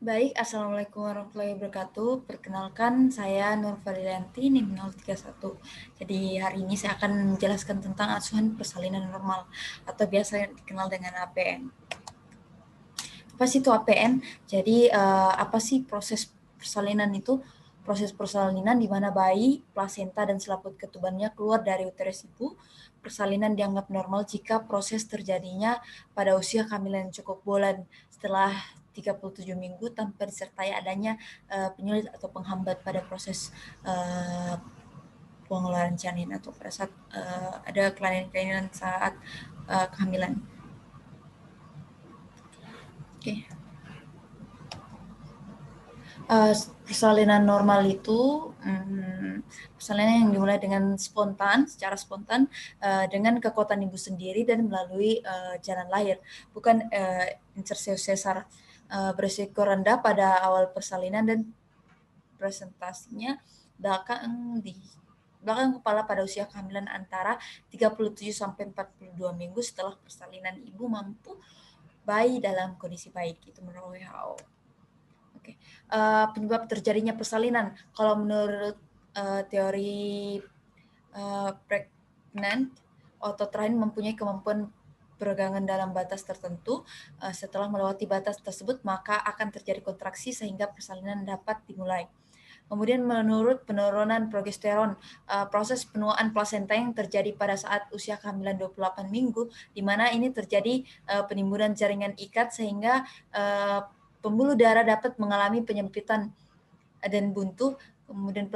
Baik, Assalamualaikum warahmatullahi wabarakatuh. Perkenalkan, saya Nur Fadlianti, NIM 031. Jadi hari ini saya akan menjelaskan tentang asuhan persalinan normal atau biasa dikenal dengan APN. Apa sih itu APN? Jadi apa sih proses persalinan itu? Proses persalinan di mana bayi, plasenta, dan selaput ketubannya keluar dari uterus ibu. Persalinan dianggap normal jika proses terjadinya pada usia kehamilan yang cukup bulan setelah 37 minggu tanpa disertai adanya penyulit atau penghambat pada proses pengeluaran janin atau pada saat ada kelainan-kelainan saat kehamilan. Oke. Okay. Persalinan normal itu persalinan yang dimulai dengan spontan, secara spontan dengan kekuatan ibu sendiri dan melalui jalan lahir, bukan insersi sesar. Berisiko rendah pada awal persalinan dan presentasinya belakang kepala pada usia kehamilan antara 37 sampai 42 minggu setelah persalinan ibu mampu bayi dalam kondisi baik, itu menurut WHO. Oke. Penyebab terjadinya persalinan. Kalau menurut teori pregnant, otot rahim mempunyai kemampuan peregangan dalam batas tertentu. Setelah melewati batas tersebut, maka akan terjadi kontraksi sehingga persalinan dapat dimulai. Kemudian menurut penurunan progesteron, proses penuaan plasenta yang terjadi pada saat usia kehamilan 28 minggu, di mana ini terjadi penimbunan jaringan ikat sehingga pembuluh darah dapat mengalami penyempitan dan buntu, kemudian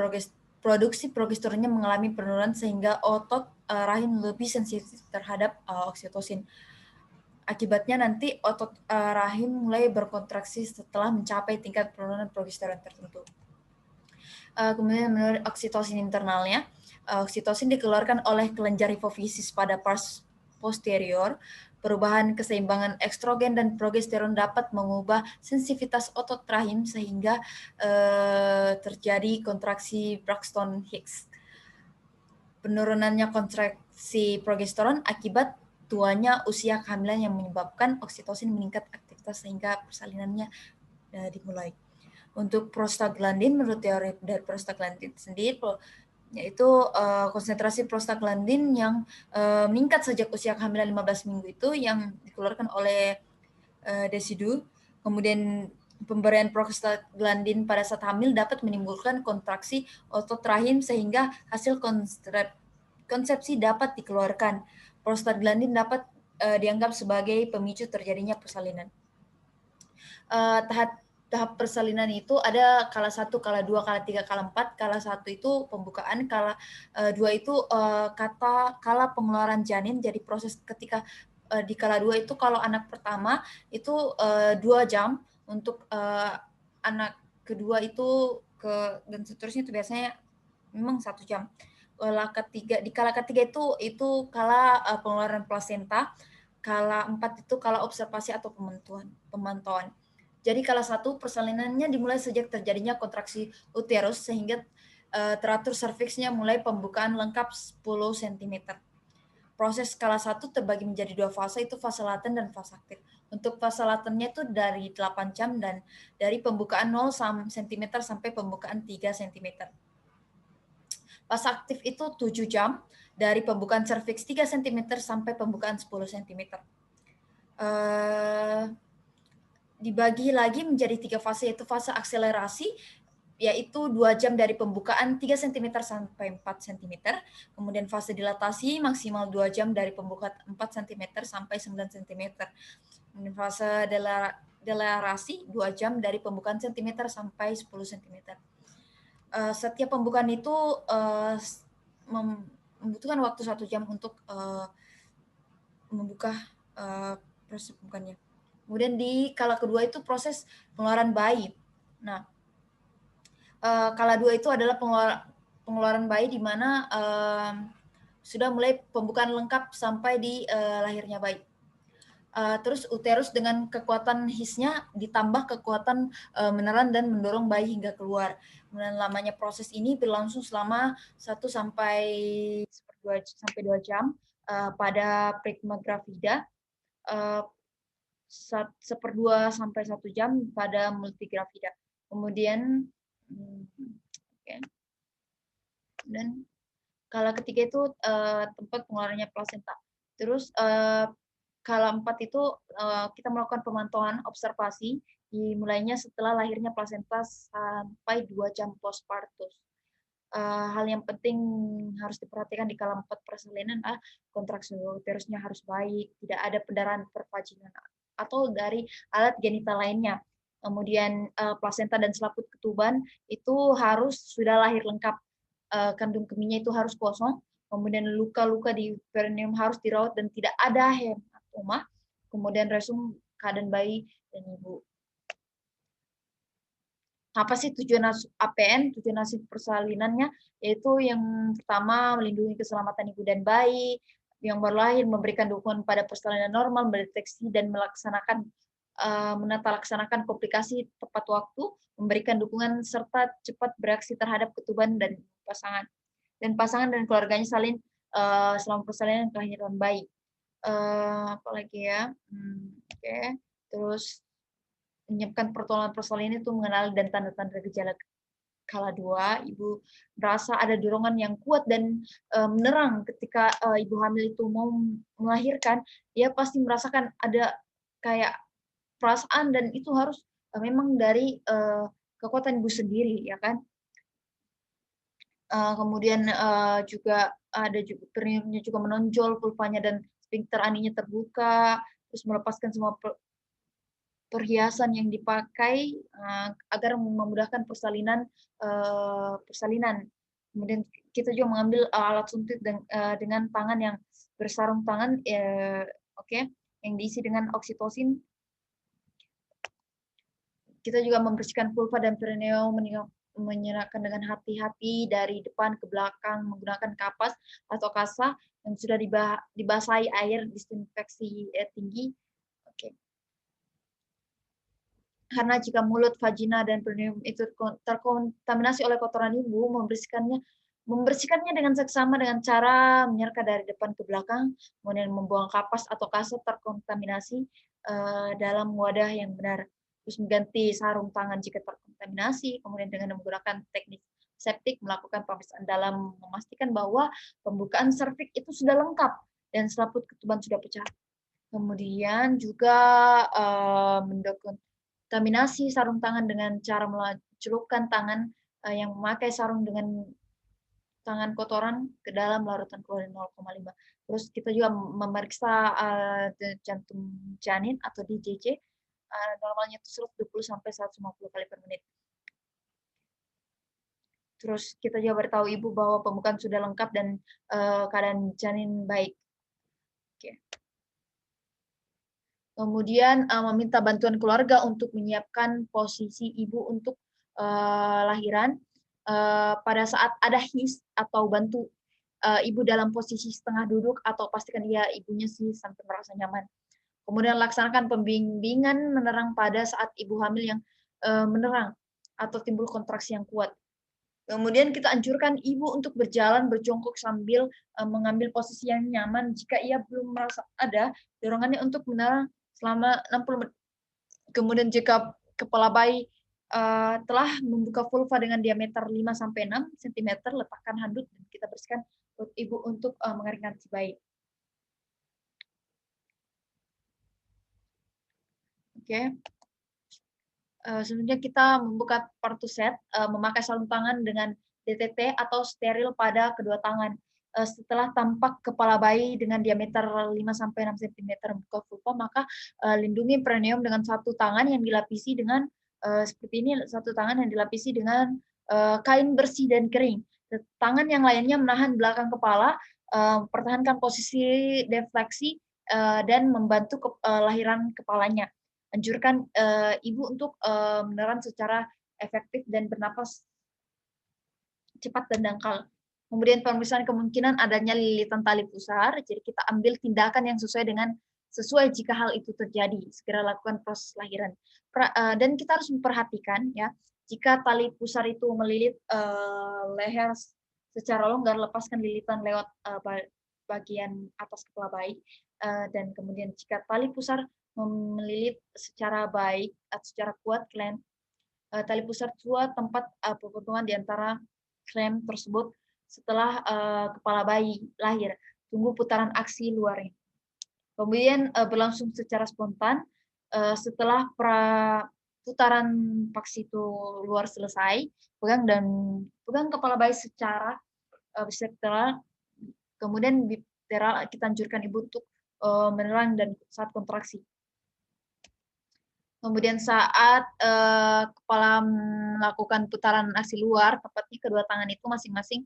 produksi progesteronnya mengalami penurunan sehingga otot rahim lebih sensitif terhadap oksitosin. Akibatnya nanti otot rahim mulai berkontraksi setelah mencapai tingkat penurunan progesteron tertentu. Kemudian menurut oksitosin internalnya, oksitosin dikeluarkan oleh kelenjar hipofisis pada pars posterior. Perubahan keseimbangan estrogen dan progesteron dapat mengubah sensitivitas otot rahim sehingga terjadi kontraksi Braxton Hicks. Penurunannya kontraksi progesteron akibat tuanya usia kehamilan yang menyebabkan oksitosin meningkat aktivitas sehingga persalinannya dimulai. Untuk prostaglandin, menurut teori dari prostaglandin sendiri, yaitu konsentrasi prostaglandin yang meningkat sejak usia kehamilan 15 minggu itu yang dikeluarkan oleh desidu. Kemudian pemberian prostaglandin pada saat hamil dapat menimbulkan kontraksi otot rahim sehingga hasil konsepsi dapat dikeluarkan. Prostaglandin dapat dianggap sebagai pemicu terjadinya persalinan. Tahap persalinan itu ada kala 1, kala 2, kala 3, kala 4. Kala 1 itu pembukaan, kala 2 itu kala pengeluaran janin. Jadi proses ketika di kala 2 itu kalau anak pertama itu 2 jam, untuk anak kedua itu dan seterusnya itu biasanya memang 1 jam. Di kala ketiga itu kala pengeluaran plasenta. Kala 4 itu kala observasi atau pemantauan. Jadi kala 1 persalinannya dimulai sejak terjadinya kontraksi uterus sehingga teratur serviksnya mulai pembukaan lengkap 10 cm. Proses skala 1 terbagi menjadi 2 fase, itu fase laten dan fase aktif. Untuk fase latennya itu dari 8 jam dan dari pembukaan 0 cm sampai pembukaan 3 cm. Fase aktif itu 7 jam dari pembukaan serviks 3 cm sampai pembukaan 10 cm. Dibagi lagi menjadi 3 fase, yaitu fase akselerasi, yaitu 2 jam dari pembukaan 3 cm sampai 4 cm. Kemudian fase dilatasi maksimal 2 jam dari pembukaan 4 cm sampai 9 cm. Kemudian fase delarasi 2 jam dari pembukaan cm sampai 10 cm. Setiap pembukaan itu membutuhkan waktu 1 jam untuk membuka proses pembukaannya. Kemudian di kala kedua itu proses pengeluaran bayi. Nah, kala 2 itu adalah pengeluaran bayi di mana sudah mulai pembukaan lengkap sampai di lahirnya bayi. Terus uterus dengan kekuatan hisnya ditambah kekuatan menelan dan mendorong bayi hingga keluar. Kemudian lamanya proses ini berlangsung selama 1 sampai 2 jam pada Prima gravida. 1/2 sampai 1 jam pada multigravida. Kemudian oke. Dan kalau ketiga itu tempat pengeluarannya plasenta. Terus kalau 4 itu kita melakukan pemantauan observasi dimulainya setelah lahirnya plasenta sampai 2 jam postpartum. Hal yang penting harus diperhatikan di kala 4 persalinan adalah kontraksi uterusnya harus baik, tidak ada pendarahan pervaginan atau dari alat genital lainnya. Kemudian plasenta dan selaput ketuban itu harus sudah lahir lengkap, kandung kemihnya itu harus kosong, kemudian luka-luka di perineum harus dirawat dan tidak ada hematoma, kemudian resum keadaan bayi dan ibu. Apa sih tujuan APN, tujuan hasil persalinannya, yaitu yang pertama melindungi keselamatan ibu dan bayi, yang baru lahir memberikan dukungan pada persalinan normal, mendeteksi dan melaksanakan menata laksanakan komplikasi tepat waktu, memberikan dukungan serta cepat bereaksi terhadap ketuban dan pasangan. Dan pasangan dan keluarganya salin selama persalinan kelahiran bayi. Apalagi ya, oke. Terus menyiapkan pertolongan persalinan itu mengenali dan tanda-tanda gejala kala 2, ibu merasa ada dorongan yang kuat dan menerang ketika ibu hamil itu mau melahirkan, dia pasti merasakan ada kayak perasaan dan itu harus memang dari kekuatan ibu sendiri, ya kan? Kemudian juga ada juga perineumnya juga menonjol, pulpanya dan sphincter aninya terbuka, terus melepaskan semua perhiasan yang dipakai agar memudahkan persalinan. Kemudian kita juga mengambil alat suntik dengan tangan yang bersarung tangan, oke, yang diisi dengan oksitosin. Kita juga membersihkan vulva dan perineum, menyerahkan dengan hati-hati dari depan ke belakang menggunakan kapas atau kasa yang sudah dibasahi air disinfeksi tinggi. Oke. Karena jika mulut, vagina, dan perineum itu terkontaminasi oleh kotoran ibu, membersihkannya dengan seksama dengan cara menyerka dari depan ke belakang, kemudian membuang kapas atau kasa terkontaminasi dalam wadah yang benar. Terus mengganti sarung tangan jika terkontaminasi, kemudian dengan menggunakan teknik septik melakukan pemeriksaan dalam memastikan bahwa pembukaan serviks itu sudah lengkap dan selaput ketuban sudah pecah. Kemudian juga mendekontaminasi sarung tangan dengan cara mencelupkan tangan yang memakai sarung dengan tangan kotoran ke dalam larutan klorin 0,5. Terus kita juga memeriksa jantung janin atau DJJ, normalnya itu 120 sampai 150 kali per menit. Terus kita juga beritahu ibu bahwa pembukaan sudah lengkap dan keadaan janin baik. Oke. Kemudian meminta bantuan keluarga untuk menyiapkan posisi ibu untuk lahiran. Pada saat ada his atau bantu ibu dalam posisi setengah duduk atau pastikan dia ibunya sih sampai merasa nyaman. Kemudian laksanakan pembimbingan menerang pada saat ibu hamil yang menerang atau timbul kontraksi yang kuat. Kemudian kita anjurkan ibu untuk berjalan berjongkok sambil mengambil posisi yang nyaman jika ia belum merasa ada dorongannya untuk menerang selama 60 menit. Kemudian jika kepala bayi telah membuka vulva dengan diameter 5 sampai 6 cm, letakkan handuk dan kita bersihkan perut ibu untuk mengeringkan si bayi. Oke. Selanjutnya kita membuka pertusset, memakai sarung tangan dengan DTT atau steril pada kedua tangan. Setelah tampak kepala bayi dengan diameter 5 sampai 6 cm membuka vulva, maka lindungi perineum dengan satu tangan yang dilapisi dengan seperti ini, satu tangan yang dilapisi dengan kain bersih dan kering. Tangan yang lainnya menahan belakang kepala, pertahankan posisi defleksi dan membantu lahiran kepalanya. Anjurkan ibu untuk menelan secara efektif dan bernapas cepat dan dangkal. Kemudian pemeriksaan kemungkinan adanya lilitan tali pusar, jadi kita ambil tindakan yang sesuai jika hal itu terjadi, segera lakukan proses lahiran. Dan kita harus memperhatikan ya, jika tali pusar itu melilit leher secara longgar, lepaskan lilitan lewat bagian atas kepala bayi. Dan kemudian jika tali pusar melilit secara baik atau secara kuat klem tali pusar tua tempat perpotongan di antara klem tersebut setelah kepala bayi lahir. Tunggu putaran aksi luarnya. Kemudian berlangsung secara spontan setelah putaran paksi itu luar selesai, pegang kepala bayi secara bilateral, kemudian bilateral kita anjurkan ibu untuk menerang dan saat kontraksi. Kemudian saat kepala melakukan putaran aksi luar, tepatnya kedua tangan itu masing-masing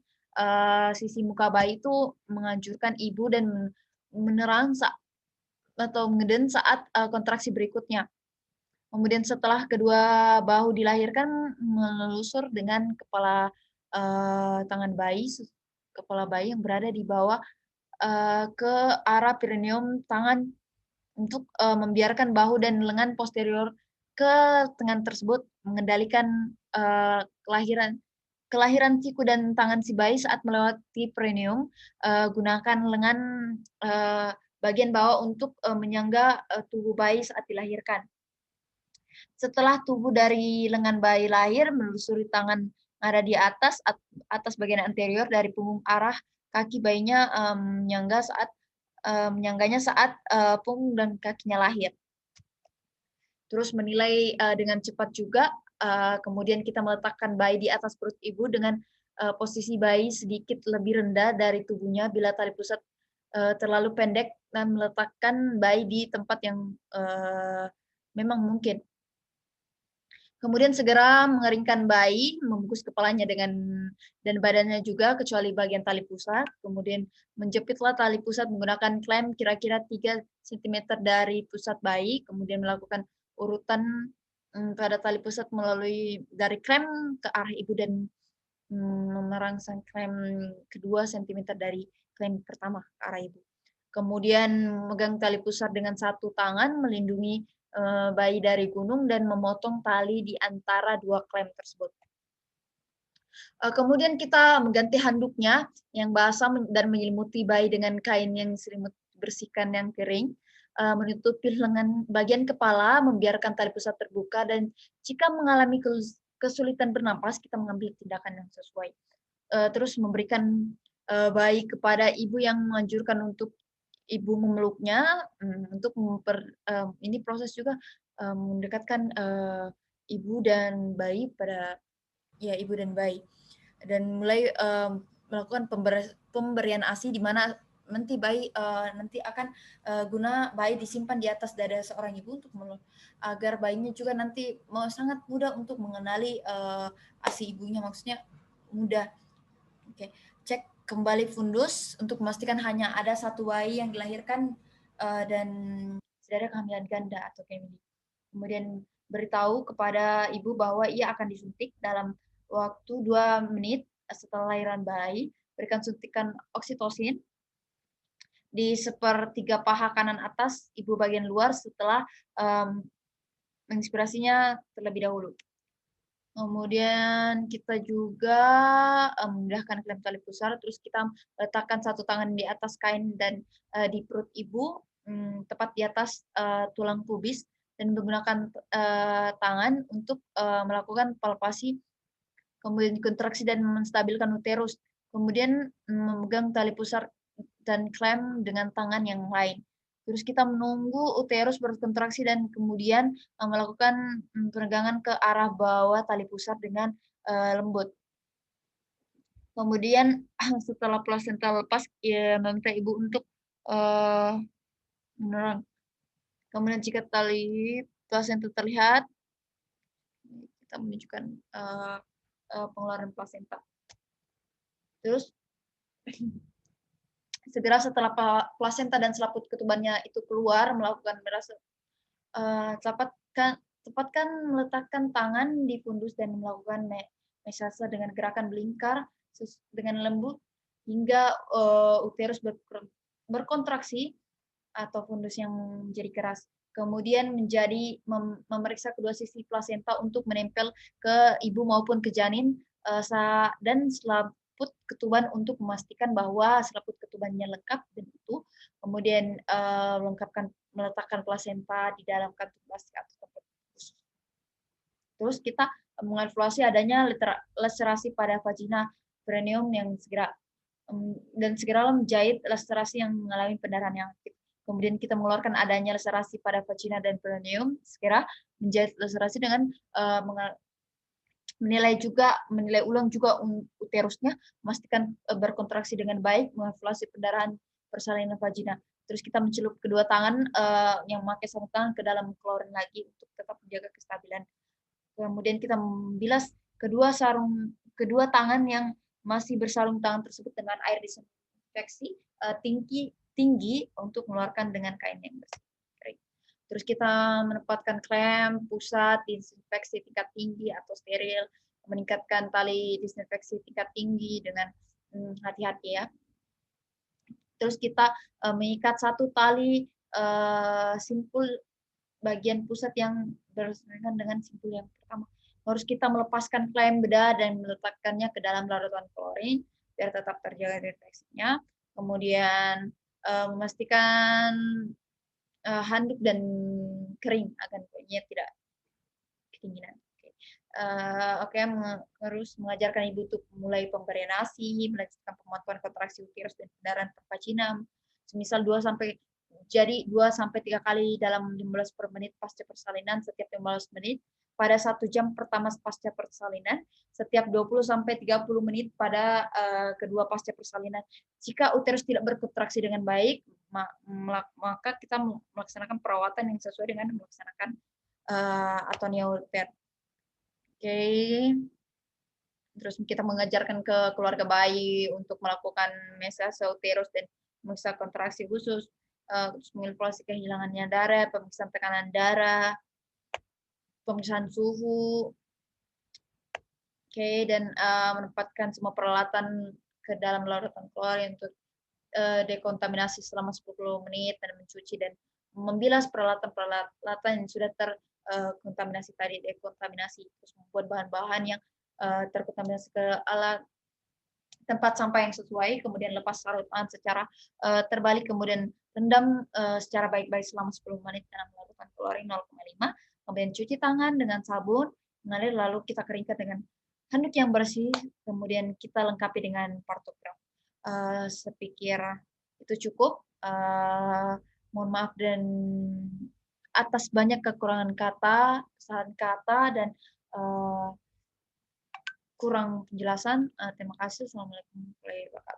sisi muka bayi itu menganjurkan ibu dan menerang atau mengeden saat kontraksi berikutnya. Kemudian setelah kedua bahu dilahirkan menelusur dengan kepala tangan bayi, kepala bayi yang berada di bawah ke arah perineum tangan untuk membiarkan bahu dan lengan posterior ke tangan tersebut mengendalikan kelahiran siku dan tangan si bayi saat melewati perineum. Gunakan lengan bagian bawah untuk menyangga tubuh bayi saat dilahirkan. Setelah tubuh dari lengan bayi lahir menelusuri tangan ada di atas bagian anterior dari punggung arah kaki bayinya menyangganya saat punggung dan kakinya lahir. Terus menilai dengan cepat juga, kemudian kita meletakkan bayi di atas perut ibu dengan posisi bayi sedikit lebih rendah dari tubuhnya bila tali pusat terlalu pendek dan meletakkan bayi di tempat yang memang mungkin. Kemudian segera mengeringkan bayi, membungkus kepalanya dan badannya juga kecuali bagian tali pusat. Kemudian menjepitlah tali pusat menggunakan klem kira-kira 3 cm dari pusat bayi. Kemudian melakukan urutan pada tali pusat melalui dari klem ke arah ibu dan merangsang klem kedua cm dari klem pertama ke arah ibu. Kemudian memegang tali pusat dengan satu tangan, melindungi bayi dari gunung dan memotong tali di antara dua klem tersebut. Kemudian kita mengganti handuknya yang basah dan menyelimuti bayi dengan kain yang selimut bersihkan yang kering, menutupi lengan bagian kepala, membiarkan tali pusat terbuka dan jika mengalami kesulitan bernapas kita mengambil tindakan yang sesuai. Terus memberikan bayi kepada ibu yang menganjurkan untuk ibu memeluknya untuk ini proses juga mendekatkan ibu dan bayi pada ibu dan bayi dan mulai melakukan pemberian ASI di mana nanti bayi nanti akan guna bayi disimpan di atas dada seorang ibu untuk agar bayinya juga nanti sangat mudah untuk mengenali ASI ibunya, maksudnya mudah. Oke, cek kembali fundus untuk memastikan hanya ada satu bayi yang dilahirkan dan tidak ada kehamilan ganda atau KMD. Kemudian beritahu kepada ibu bahwa ia akan disuntik dalam waktu 2 menit setelah lahiran bayi. Berikan suntikan oksitosin di sepertiga paha kanan atas ibu bagian luar setelah menginspirasinya terlebih dahulu. Kemudian kita juga memindahkan klem tali pusar, terus kita letakkan satu tangan di atas kain dan di perut ibu, tepat di atas tulang pubis, dan menggunakan tangan untuk melakukan palpasi, kemudian kontraksi dan menstabilkan uterus. Kemudian memegang tali pusar dan klem dengan tangan yang lain. Terus kita menunggu uterus berkontraksi dan kemudian melakukan peregangan ke arah bawah tali pusar dengan lembut. Kemudian setelah plasenta lepas, meminta ibu untuk menerang. Kemudian jika tali plasenta terlihat, kita menunjukkan pengeluaran plasenta. Terus segera setelah plasenta dan selaput ketubannya itu keluar, melakukan cepatkan meletakkan tangan di fundus dan melakukan mesase dengan gerakan belingkar dengan lembut hingga uterus berkontraksi atau fundus yang menjadi keras. Kemudian memeriksa kedua sisi plasenta untuk menempel ke ibu maupun ke janin dan selaput ketuban untuk memastikan bahwa selaput ketubannya lengkap dan utuh. Kemudian meletakkan plasenta di dalam kantung plastik atau tempat khusus. Terus kita mengevaluasi adanya laserasi pada vagina perineum yang dan segeralah menjahit laserasi yang mengalami pendarahan yang aktif. Kemudian kita mengeluarkan adanya laserasi pada vagina dan perineum, segera menjahit laserasi dengan menilai ulang juga uterusnya, memastikan berkontraksi dengan baik, mengevaluasi pendarahan persalinan vagina. Terus kita mencelup kedua tangan yang memakai sarung tangan ke dalam klorin lagi untuk tetap menjaga kestabilan. Kemudian kita membilas kedua tangan yang masih bersarung tangan tersebut dengan air disinfeksi tinggi untuk mengeluarkan dengan kain yang bersih. Terus kita menempatkan klem pusat disinfeksi tingkat tinggi atau steril, meningkatkan tali disinfeksi tingkat tinggi dengan hati-hati ya. Terus kita mengikat satu tali simpul bagian pusat yang bersangkutan dengan simpul yang pertama. Harus kita melepaskan klem bedah dan meletakkannya ke dalam larutan klorin biar tetap terjaga deteksinya. Kemudian memastikan handuk dan kering agar kuenya tidak kedinginan. Oke, harus mengajarkan ibu untuk mulai pemberian ASI, melanjutkan pemantauan kontraksi uterus dan pendarahan vagina, semisal 2 sampai 3 kali dalam 15 per menit pasca persalinan setiap 15 menit pada 1 jam pertama pasca persalinan, setiap 20 sampai 30 menit pada kedua pasca persalinan. Jika uterus tidak berkontraksi dengan baik, maka kita melaksanakan perawatan yang sesuai dengan melaksanakan atonia uter. Oke. Terus kita mengajarkan ke keluarga bayi untuk melakukan mesase uterus dan memeriksa kontraksi khusus, terus mengevaluasi kehilangannya darah, pemeriksaan tekanan darah, pemeriksaan suhu, oke, dan menempatkan semua peralatan ke dalam larutan klorin untuk dekontaminasi selama 10 menit dan mencuci dan membilas peralatan yang sudah terkontaminasi tadi, dekontaminasi, terus membuat bahan-bahan yang terkontaminasi ke alat tempat sampah yang sesuai, kemudian lepas larutan secara terbalik, kemudian rendam secara baik-baik selama 10 menit dalam larutan klorin 0,5, kemudian cuci tangan dengan sabun, mengalir, lalu kita keringkan dengan handuk yang bersih, kemudian kita lengkapi dengan partograf. Sepikir itu cukup. Mohon maaf dan atas banyak kekurangan kata, kesalahan kata, dan kurang penjelasan. Terima kasih. Assalamualaikum warahmatullahi wabarakatuh.